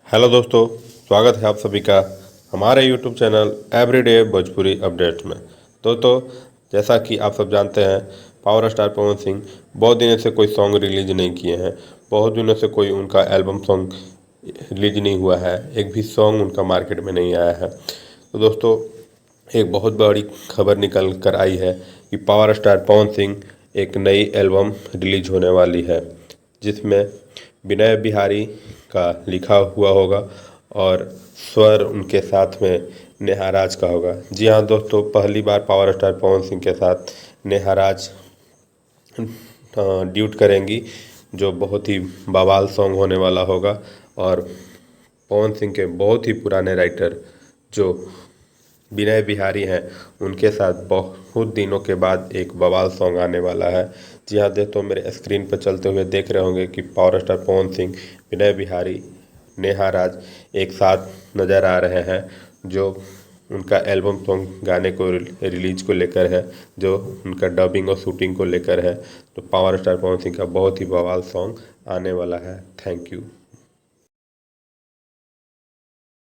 Hello दोस्तों, स्वागत है आप सभी का हमारे YouTube channel everyday Bhojpuri updates में। दोस्तों, जैसा कि आप सब जानते हैं, पावर स्टार पवन सिंह बहुत दिनों से कोई सॉन्ग रिलीज नहीं किए हैं। बहुत दिनों से कोई उनका एल्बम सॉन्ग रिलीज नहीं हुआ है। एक भी सॉन्ग उनका मार्केट में नहीं आया है। तो दोस्तों, एक बहुत बड़ी खबर निकल कर आई है कि पावर स्टार पवन सिंह एक नई एल्बम रिलीज होने वाली है, जिसमें विनय बिहारी का लिखा हुआ होगा और स्वर उनके साथ में नेहा राज का होगा। जी हाँ दोस्तों, पहली बार पावर स्टार पवन सिंह के साथ नेहा राज ड्यूट करेंगी, जो बहुत ही बवाल सॉन्ग होने वाला होगा। और पवन सिंह के बहुत ही पुराने राइटर जो विनय बिहारी हैं, उनके साथ बहुत दिनों के बाद एक बवाल सॉन्ग आने वाला है। जी हाँ दोस्तों, मेरे स्क्रीन पर चलते हुए देख रहे होंगे कि पावर स्टार पवन सिंह, विनय बिहारी, नेहा राज एक साथ नज़र आ रहे हैं, जो उनका एल्बम सॉन्ग गाने को रिलीज को लेकर है, जो उनका डबिंग और शूटिंग को लेकर है। तो पावर स्टार पवन सिंह का बहुत ही बवाल सॉन्ग आने वाला है। Thank you.